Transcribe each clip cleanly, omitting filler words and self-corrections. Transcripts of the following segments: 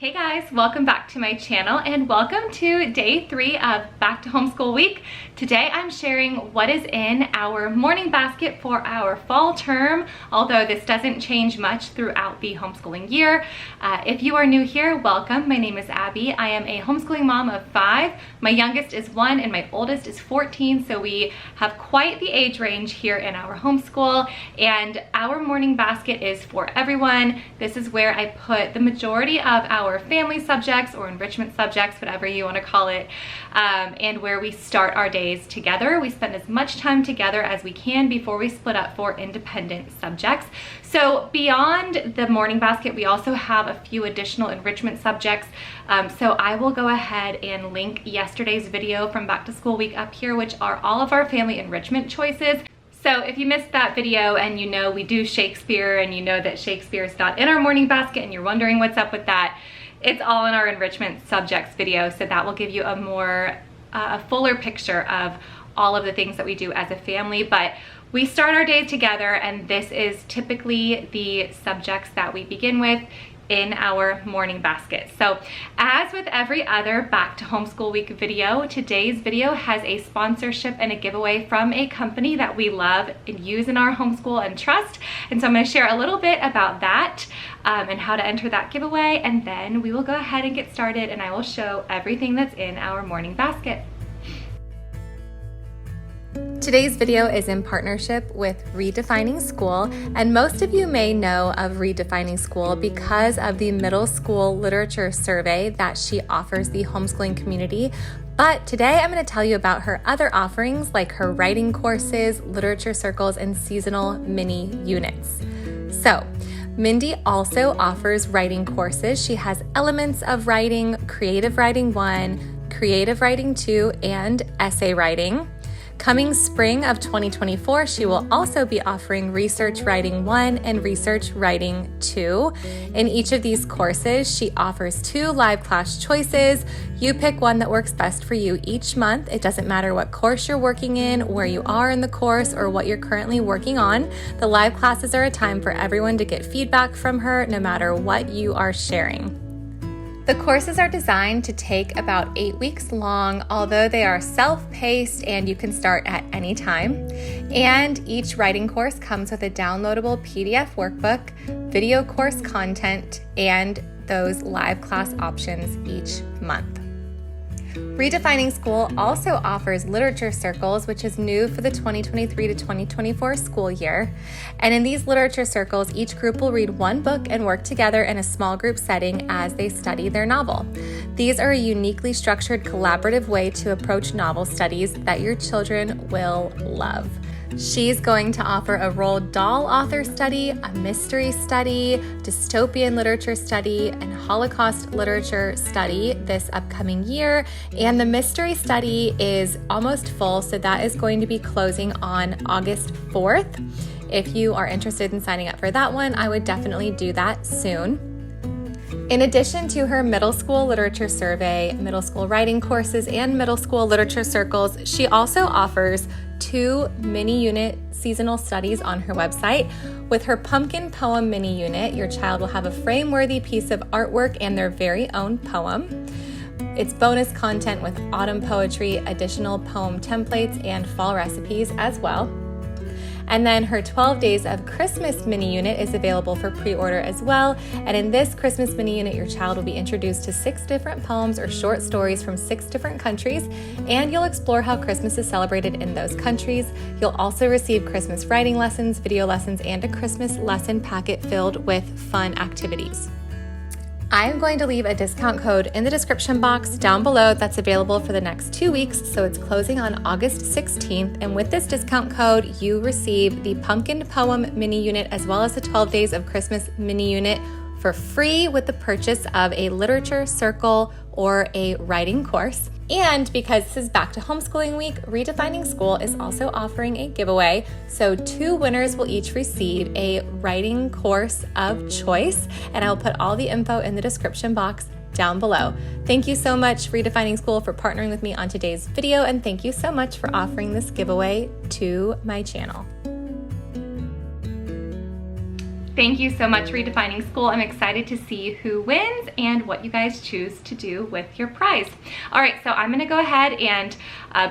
Hey guys, welcome back to my channel and welcome to day 3 of Back to Homeschool Week. Today I'm sharing what is in our morning basket for our fall term, although this doesn't change much throughout the homeschooling year. If you are new here, welcome. My name is Abby. I am a homeschooling mom of 5. My youngest is 1 and my oldest is 14, so we have quite the age range here in our homeschool, and our morning basket is for everyone. This is where I put the majority of our family subjects or enrichment subjects, whatever you want to call it, and where we start our days together. We spend as much time together as we can before we split up for independent subjects. So beyond the morning basket, we also have a few additional enrichment subjects. So I will go ahead and link yesterday's video from Back to School Week up here, which are all of our family enrichment choices. So if you missed that video and you know we do Shakespeare and you know that Shakespeare is not in our morning basket and you're wondering what's up with that, it's all in our enrichment subjects video. So that will give you a more, a fuller picture of all of the things that we do as a family. But we start our day together and this is typically the subjects that we begin with in our morning basket. So as with every other Back to Homeschool Week video, today's video has a sponsorship and a giveaway from a company that we love and use in our homeschool and trust. And so I'm going to share a little bit about that and how to enter that giveaway, and then we will go ahead and get started and I will show everything that's in our morning basket. Today's video is in partnership with Redefining School, and most of you may know of Redefining School because of the middle school literature survey that she offers the homeschooling community. But today I'm going to tell you about her other offerings like her writing courses, literature circles, and seasonal mini units. So, Mindy also offers writing courses. She has Elements of Writing, Creative Writing 1, Creative Writing 2, and Essay Writing. Coming spring of 2024, she will also be offering Research Writing 1 and Research Writing 2. In each of these courses, she offers 2 live class choices. You pick one that works best for you each month. It doesn't matter what course you're working in, where you are in the course, or what you're currently working on. The live classes are a time for everyone to get feedback from her, no matter what you are sharing. The courses are designed to take about 8 weeks long, although they are self-paced and you can start at any time. And each writing course comes with a downloadable PDF workbook, video course content, and those live class options each month. Redefining School also offers literature circles, which is new for the 2023 to 2024 school year. And in these literature circles, each group will read one book and work together in a small group setting as they study their novel. These are a uniquely structured collaborative way to approach novel studies that your children will love. She's going to offer a Roald Dahl author study, a mystery study, dystopian literature study, and Holocaust literature study this upcoming year. And the mystery study is almost full, so that is going to be closing on August 4th. If you are interested in signing up for that one, I would definitely do that soon. In addition to her middle school literature survey, middle school writing courses, and middle school literature circles, she also offers 2 mini unit seasonal studies on her website. With her pumpkin poem mini unit, your child will have a frame-worthy piece of artwork and their very own poem. It's bonus content with autumn poetry, additional poem templates, and fall recipes as well. And then her 12 Days of Christmas mini unit is available for pre-order as well. And in this Christmas mini unit, your child will be introduced to 6 different poems or short stories from 6 different countries, and you'll explore how Christmas is celebrated in those countries. You'll also receive Christmas writing lessons, video lessons, and a Christmas lesson packet filled with fun activities. I am going to leave a discount code in the description box down below that's available for the next 2 weeks, so it's closing on August 16th, and with this discount code, you receive the Pumpkin Poem Mini Unit as well as the 12 Days of Christmas Mini Unit for free with the purchase of a literature circle or a writing course. And because this is Back to Homeschooling Week, Redefining School is also offering a giveaway. So 2 winners will each receive a writing course of choice, and I'll put all the info in the description box down below. Thank you so much, Redefining School, for partnering with me on today's video, and thank you so much for offering this giveaway to my channel. Thank you so much, Redefining School. I'm excited to see who wins and what you guys choose to do with your prize. All right, so I'm gonna go ahead and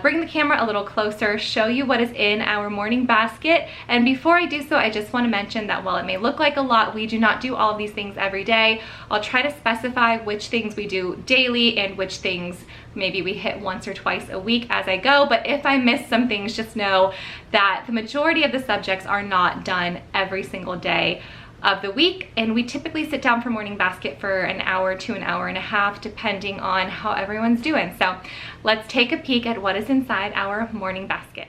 bring the camera a little closer, show you what is in our morning basket. And before I do so, I just wanna mention that while it may look like a lot, we do not do all of these things every day. I'll try to specify which things we do daily and which things maybe we hit once or twice a week as I go. But if I miss some things, just know that the majority of the subjects are not done every single day of the week, and we typically sit down for morning basket for an hour to an hour and a half depending on how everyone's doing. So let's take a peek at what is inside our morning basket.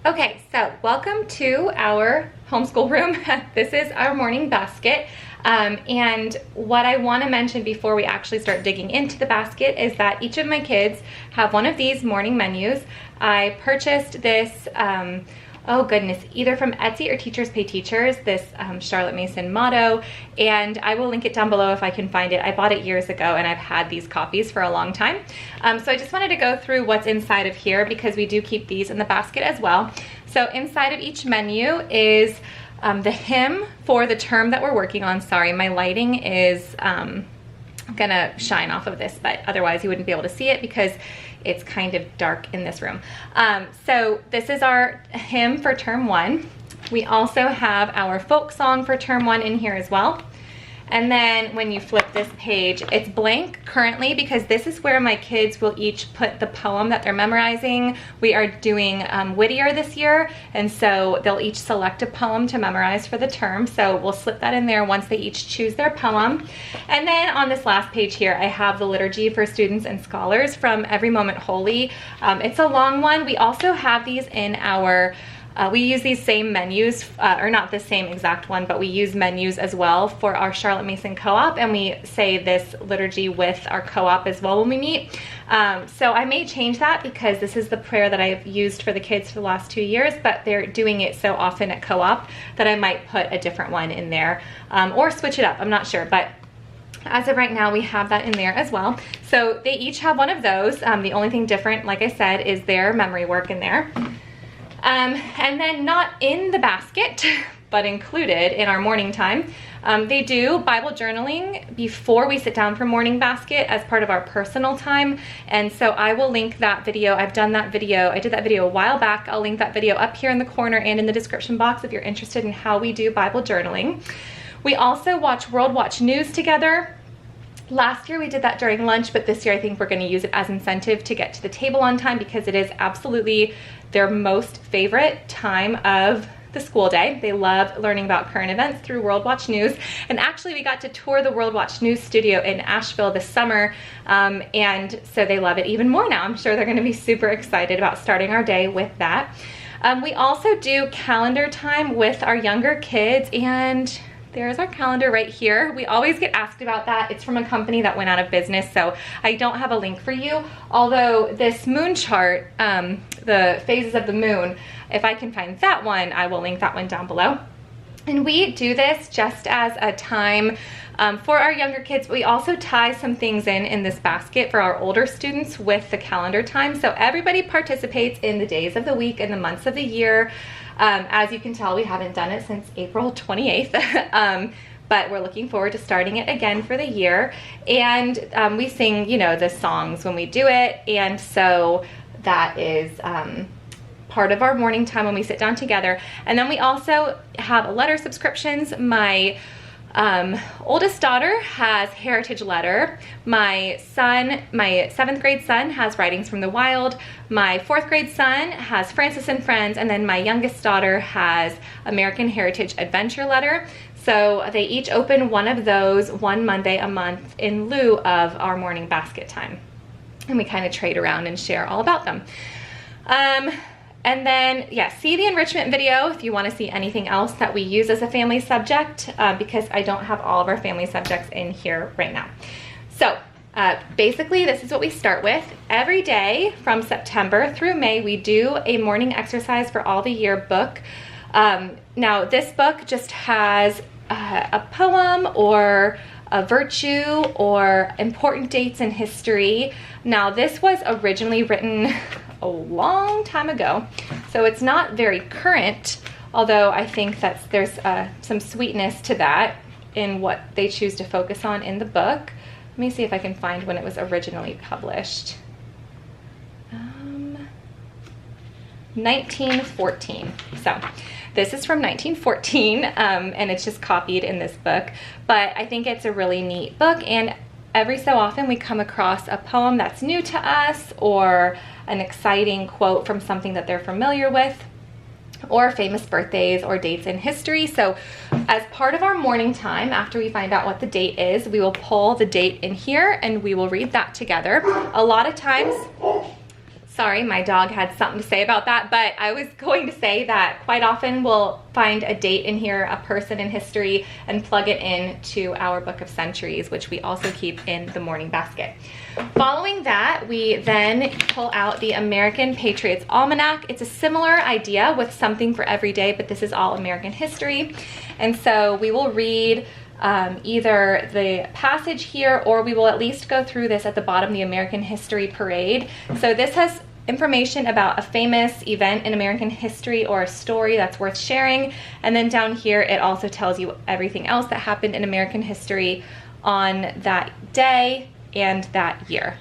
Okay, so welcome to our homeschool room. This is our morning basket. And what I want to mention before we actually start digging into the basket is that each of my kids have one of these morning menus. I purchased this, oh goodness, either from Etsy or Teachers Pay Teachers, this Charlotte Mason motto, and I will link it down below if I can find it. I bought it years ago and I've had these copies for a long time. So I just wanted to go through what's inside of here because we do keep these in the basket as well. So inside of each menu is the hymn for the term that we're working on. Sorry, my lighting is gonna shine off of this, but otherwise you wouldn't be able to see it because it's kind of dark in this room. So this is our hymn for term 1. We also have our folk song for term 1 in here as well. And then when you flip this page, it's blank currently because this is where my kids will each put the poem that they're memorizing. We are doing Whittier this year, and so they'll each select a poem to memorize for the term. So we'll slip that in there once they each choose their poem. And then on this last page here, I have the liturgy for students and scholars from Every Moment Holy. It's a long one. We also have these in our we use these same menus, or not the same exact one, but we use menus as well for our Charlotte Mason co-op, and we say this liturgy with our co-op as well when we meet. So I may change that because this is the prayer that I've used for the kids for the last 2 years, but they're doing it so often at co-op that I might put a different one in there, or switch it up, I'm not sure. But as of right now, we have that in there as well. So they each have one of those. The only thing different, like I said, is their memory work in there. And then not in the basket, but included in our morning time, they do Bible journaling before we sit down for morning basket as part of our personal time. And so I will link that video. I've done that video. I did that video a while back. I'll link that video up here in the corner and in the description box if you're interested in how we do Bible journaling. We also watch World Watch News together. Last year we did that during lunch, but this year I think we're going to use it as incentive to get to the table on time because it is absolutely their most favorite time of the school day. They love learning about current events through World Watch News. And actually we got to tour the World Watch News studio in Asheville this summer, and so they love it even more now. I'm sure they're going to be super excited about starting our day with that. We also do calendar time with our younger kids, and there's our calendar right here. We always get asked about that. It's from a company that went out of business, so I don't have a link for you. Although this moon chart, the phases of the moon, if I can find that one, I will link that one down below. And we do this just as a time for our younger kids. We also tie some things in this basket for our older students with the calendar time. So everybody participates in the days of the week and the months of the year. As you can tell, we haven't done it since April 28th, but we're looking forward to starting it again for the year. And we sing, you know, the songs when we do it. And so that is part of our morning time when we sit down together. And then we also have letter subscriptions. My oldest daughter has Heritage Letter. My son, my 7th grade son, has Writings from the Wild. My 4th grade son has Francis and Friends, and then my youngest daughter has American Heritage Adventure Letter. So they each open one of those one Monday a month in lieu of our morning basket time. And we kind of trade around and share all about them. And then, yeah, see the enrichment video if you want to see anything else that we use as a family subject, because I don't have all of our family subjects in here right now. So basically, this is what we start with. Every day from September through May, we do a morning exercise for all the year book. Now, this book just has a poem or a virtue or important dates in history. Now, this was originally written a long time ago, so it's not very current, although I think that there's some sweetness to that in what they choose to focus on in the book. Let me see if I can find when it was originally published. 1914. So this is from 1914, and it's just copied in this book, but I think it's a really neat book, and every so often we come across a poem that's new to us, or an exciting quote from something that they're familiar with, or famous birthdays or dates in history. So as part of our morning time, after we find out what the date is, we will pull the date in here and we will read that together. A lot of times, sorry, my dog had something to say about that, but I was going to say that quite often we'll find a date in here, a person in history, and plug it into our Book of Centuries, which we also keep in the morning basket. Following that, we then pull out the American Patriots Almanac. It's a similar idea with something for every day, but this is all American history. And so we will read either the passage here, or we will at least go through this at the bottom, the American History Parade. So this has information about a famous event in American history or a story that's worth sharing. And then down here, it also tells you everything else that happened in American history on that day and that year.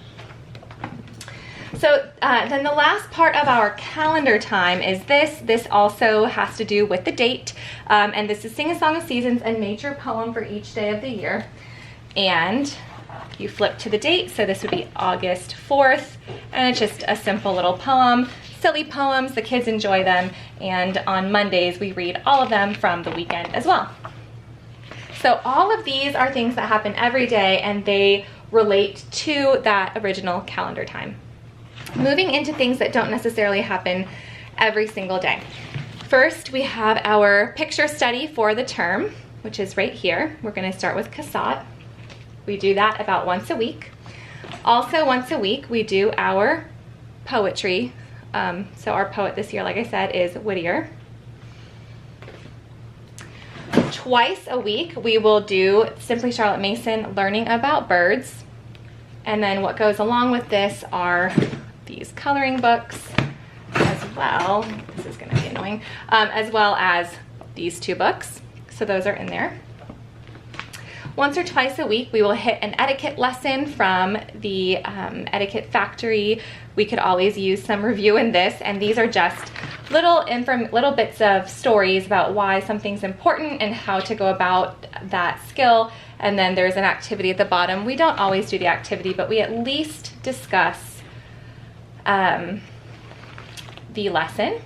So then the last part of our calendar time is this. This also has to do with the date. And this is Sing a Song of Seasons, a nature poem for each day of the year. And you flip to the date, so this would be August 4th. And it's just a simple little poem, silly poems, the kids enjoy them. And on Mondays, we read all of them from the weekend as well. So all of these are things that happen every day, and they relate to that original calendar time. Moving into things that don't necessarily happen every single day. First, we have our picture study for the term, which is right here. We're going to start with Cassatt. We do that about once a week. Also, once a week, we do our poetry. So our poet this year, like I said, is Whittier. Twice a week, we will do Simply Charlotte Mason, learning about birds. And then what goes along with this are these coloring books as well. This is going to be annoying. As well as these two books. So those are in there. Once or twice a week, we will hit an etiquette lesson from the Etiquette Factory. We could always use some review in this, and these are just little bits of stories about why something's important and how to go about that skill. And then there's an activity at the bottom. We don't always do the activity, but we at least discuss the lesson.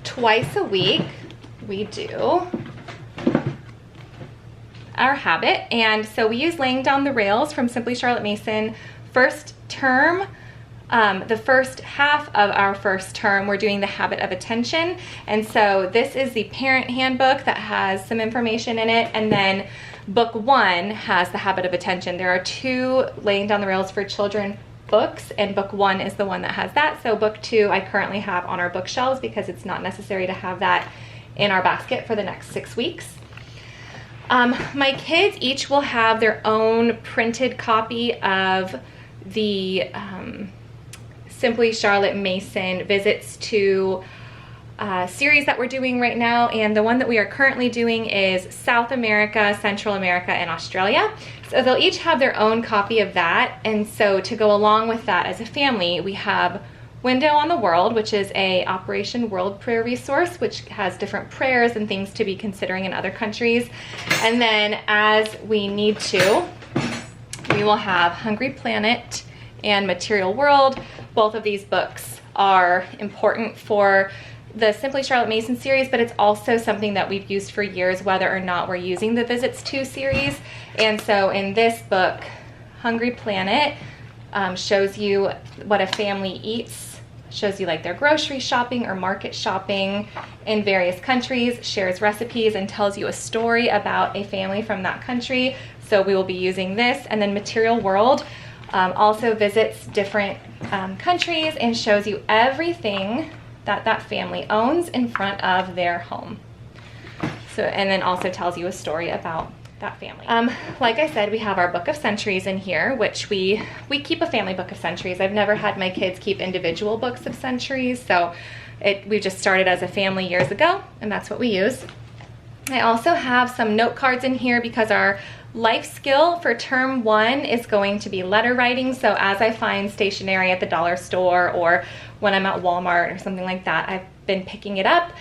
Twice a week, we do our habit. And so we use Laying Down the Rails from Simply Charlotte Mason. First term, the first half of our first term, we're doing the habit of attention. And so this is the parent handbook that has some information in it. And then book 1 has the habit of attention. There are 2 Laying Down the Rails for Children books, and book 1 is the one that has that. So book 2 I currently have on our bookshelves because it's not necessary to have that in our basket for the next 6 weeks. My kids each will have their own printed copy of the Simply Charlotte Mason Visits to series that we're doing right now, and the one that we are currently doing is South America, Central America, and Australia. So they'll each have their own copy of that, and so to go along with that as a family, we have Window on the World, which is a Operation World Prayer resource, which has different prayers and things to be considering in other countries. And then as we need to, we will have Hungry Planet and Material World. Both of these books are important for the Simply Charlotte Mason series, but it's also something that we've used for years, whether or not we're using the Visits to series. And so in this book, Hungry Planet shows you what a family eats, shows you like their grocery shopping or market shopping in various countries, shares recipes, and tells you a story about a family from that country. So we will be using this. And then Material World also visits different countries and shows you everything that family owns in front of their home. So, and then also tells you a story about that family. Like I said, we have our book of centuries in here, which we keep a family book of centuries. I've never had my kids keep individual books of centuries, so we just started as a family years ago, and that's what we use. I also have some note cards in here because our life skill for term 1 is going to be letter writing. So as I find stationery at the dollar store or when I'm at Walmart or something like that, I've been picking it up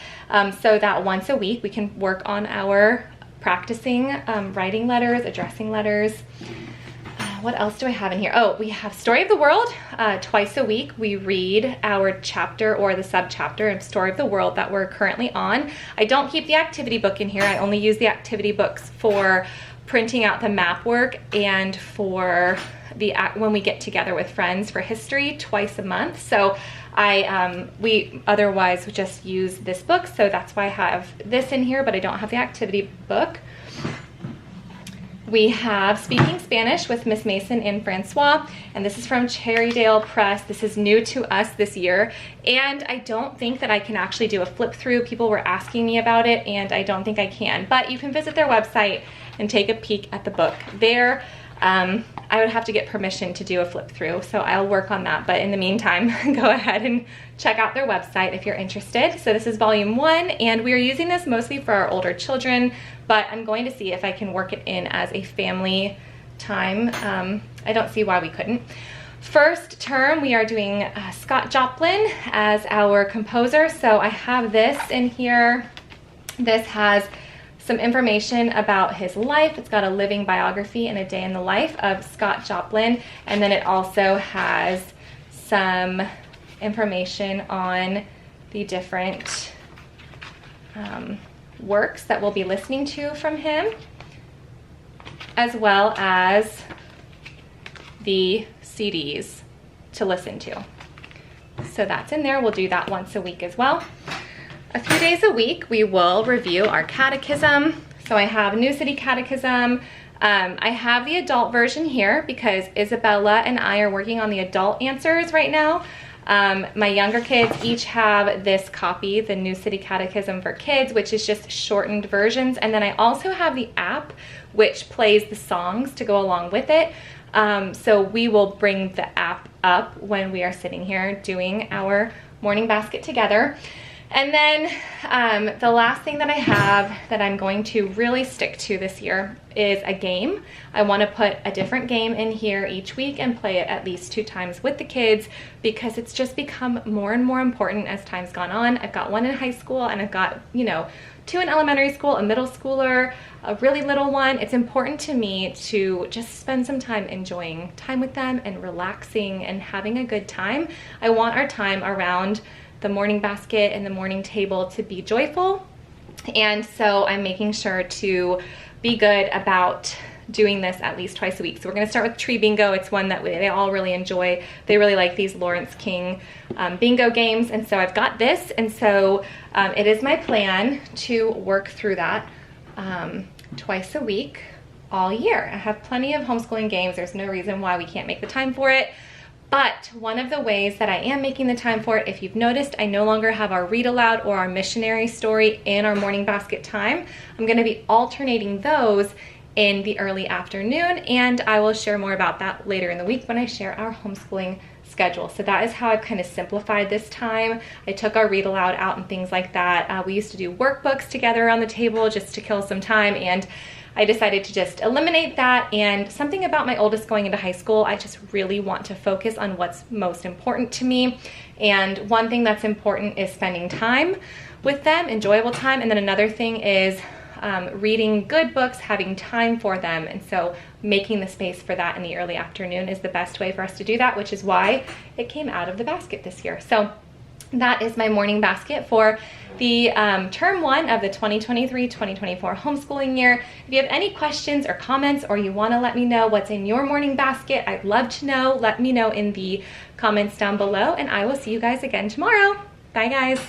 so that once a week we can work on our practicing writing letters, addressing letters. What else do I have in here? Oh, we have Story of the World. Twice a week we read our chapter or the sub-chapter of Story of the World that we're currently on. I don't keep the activity book in here. I only use the activity books for printing out the map work and for when we get together with friends for history twice a month. So we otherwise just use this book, so that's why I have this in here, but I don't have the activity book. We have Speaking Spanish with Miss Mason and Francois, and this is from Cherrydale Press. This is new to us this year, and I don't think that I can actually do a flip through. People were asking me about it, and I don't think I can, but you can visit their website and take a peek at the book there. I would have to get permission to do a flip through, so I'll work on that, but in the meantime, go ahead and check out their website if you're interested. So this is volume 1, and we are using this mostly for our older children, but I'm going to see if I can work it in as a family time. I don't see why we couldn't. First term, we are doing Scott Joplin as our composer, so I have this in here. This has some information about his life. It's got a living biography and a day in the life of Scott Joplin, and then it also has some information on the different works that we'll be listening to from him, as well as the CDs to listen to. So that's in there. We'll do that once a week as well. A few days a week, we will review our catechism. So I have New City Catechism. I have the adult version here because Isabella and I are working on the adult answers right now. My younger kids each have this copy, the New City Catechism for Kids, which is just shortened versions. And then I also have the app, which plays the songs to go along with it. So we will bring the app up when we are sitting here doing our morning basket together. And then the last thing that I have that I'm going to really stick to this year is a game. I want to put a different game in here each week and play it at least 2 times with the kids because it's just become more and more important as time's gone on. I've got 1 in high school and I've got, 2 in elementary school, a middle schooler, a really little one. It's important to me to just spend some time enjoying time with them and relaxing and having a good time. I want our time around the morning basket and the morning table to be joyful, and so I'm making sure to be good about doing this at least twice a week. So we're going to start with tree bingo. It's one that they all really enjoy. They really like these Lawrence King bingo games, and so I've got this, and so it is my plan to work through that twice a week all year. I have plenty of homeschooling games. There's no reason why we can't make the time for it. But one of the ways that I am making the time for it, if you've noticed, I no longer have our read aloud or our missionary story in our morning basket time. I'm going to be alternating those in the early afternoon, and I will share more about that later in the week when I share our homeschooling schedule. So that is how I've kind of simplified this time. I took our read aloud out and things like that. We used to do workbooks together around the table just to kill some time, and I decided to just eliminate that. And something about my oldest going into high school, I just really want to focus on what's most important to me. And one thing that's important is spending time with them, enjoyable time. And then another thing is reading good books, having time for them. And so making the space for that in the early afternoon is the best way for us to do that, which is why it came out of the basket this year. So that is my morning basket for the term 1 of the 2023-2024 homeschooling year. If you have any questions or comments, or you want to let me know what's in your morning basket, I'd love to know. Let me know in the comments down below, and I will see you guys again tomorrow. Bye guys.